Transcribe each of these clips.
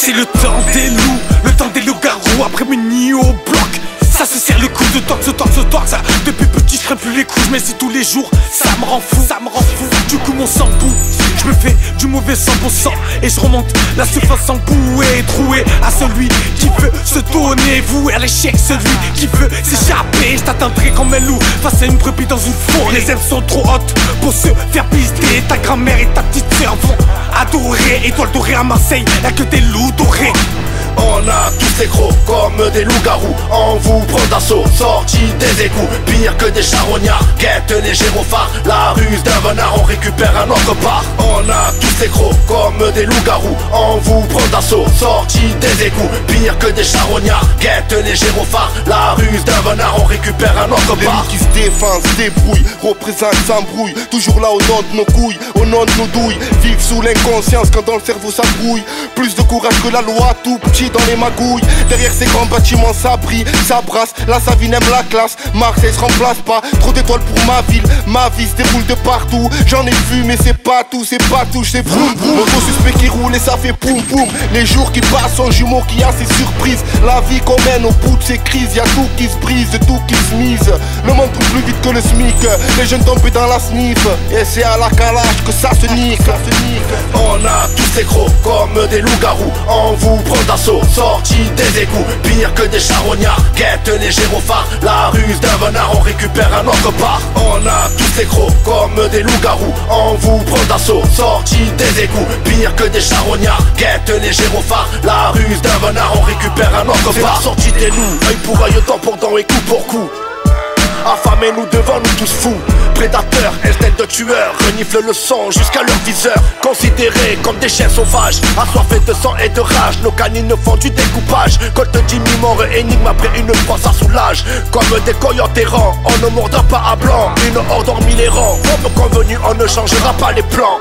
C'est le temps des loups, le temps des loups-garous. Après minuit au bloc, ça se serre le coup de tox. Depuis petit je crains plus les coups, mais si tous les jours, ça me rend fou. Du coup mon sang boue, je me fais du mauvais 100%. Et je remonte la surface en boue et troué à celui qui veut se donner. Voué à l'échec, celui qui veut s'échapper. Je t'attendrai comme un loup face à une brebis dans une forêt. Les ailes sont trop hautes pour se faire pister. Ta grand-mère et ta petite sœur vont adorer. Étoile dorée à Marseille, y'a que des loups dorés. On a tous les gros comme des loups-garous. On vous prend d'assaut, sortis des égouts. Pire que des charognards, guette les gyrophares. La ruse d'un venard, on récupère un autre part. On a tous les gros comme des loups-garous. On vous prend d'assaut, sortis des égouts. Pire que des charognards, guette les gyrophares. La ruse d'un venard, on récupère un autre part. Les qui se défendent, se débrouillent, représentent, s'embrouillent. Toujours là au nom de nos couilles, au nom de nos douilles. Vivent sous l'inconscience quand dans le cerveau ça brouille. Plus de courage que la loi, tout petit dans les magouilles. Derrière ces grands bâtiments ça brille, ça brasse. La Savine aime la classe, Marseille se remplace pas. Trop d'étoiles pour ma ville, ma vie se déroule de partout. J'en ai vu mais c'est pas tout, c'est vroom vroom. Auto suspect qui roule et ça fait poum poum. Les jours qui passent sont jumeaux qui a ses surprises. La vie qu'on mène au bout de ces crises, y'a tout qui se brise, tout qui se mise. Le monde tourne plus vite que le SMIC. Les jeunes tombés dans la snif, et c'est à la calage que ça se nique. On a tous les gros comme des loups-garous. On vous prend d'assaut, sortis des égouts. Pire que des charognards, guette les gyrophares. La ruse d'un venard, on récupère un autre part. On a tous les gros comme des loups-garous. On vous prend d'assaut, sortis des égouts. Pire que des charognards, guette les gyrophares. La ruse d'un venard, on récupère un autre part. C'est la sortie des loups, œil pour œil, dent pour dent et coup pour coup. Affamés-nous devant nous tous fous. Prédateurs, instinct de tueurs, reniflent le sang jusqu'à leur viseur. Considérés comme des chiens sauvages, assoiffés de sang et de rage. Nos canines font du découpage. Colte Jimmy mort énigme après une fois ça soulage. Comme des coyotes errants, on ne mordra pas à blanc. Une horde en mille errants, comme convenu on ne changera pas les plans.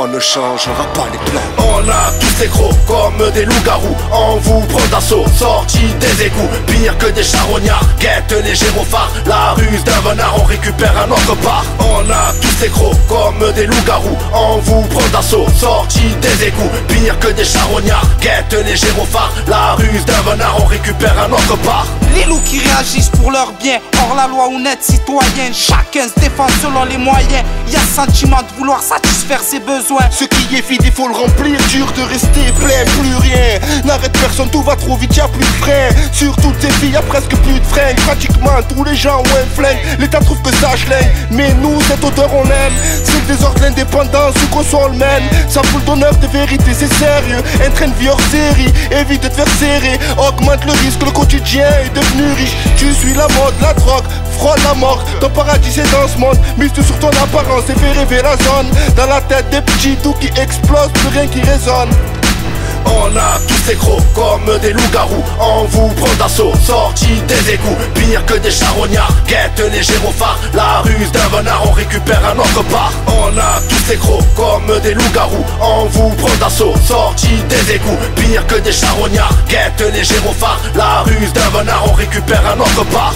On ne changera pas les plans. On a tous les gros comme des loups-garous. On vous prend d'assaut, sortis des égouts. Pire que des charognards, guette les gyrophares. La ruse d'un venard, on récupère un autre part. On a tous les gros comme des loups-garous. On vous prend d'assaut, sortis des égouts. Pire que des charognards, guette les gyrophares. La ruse d'un venard, on récupère un autre part. Les loups qui réagissent pour leur bien, hors la loi honnête citoyenne. Chacun se défend selon les moyens. Y'a sentiment de vouloir satisfaire ses besoins. Ce qui est vide il faut le remplir, dur de rester plein, plus rien. N'arrête personne, tout va trop vite, y'a plus de frein. Sur toutes ces filles y'a presque plus de frein. Pratiquement tous les gens ont un flingue. L'État trouve que ça schlingue, mais nous cette odeur on l'aime. C'est le désordre, l'indépendance, où qu'on soit on le mène. Ça fout d'honneur, de vérité, c'est sérieux. Un train de vie hors série, évite de te faire serrer. Augmente le risque, le quotidien est devenu riche. Tu suis la mode, la drogue, frôle la mort. Ton paradis c'est dans ce monde, mise sur ton apparence et fais rêver la zone. Dans la tête des petits, tout qui explose, plus rien qui résonne. On a tous les gros comme des loups-garous. On vous prend d'assaut, sortis des égouts. Pire que des charognards, guette les gyrophares. La ruse d'un venard, on récupère un autre part. On a tous les gros comme des loups-garous. On vous prend d'assaut, sortis des égouts. Pire que des charognards, guette les gyrophares. La ruse d'un venard, on récupère un autre part.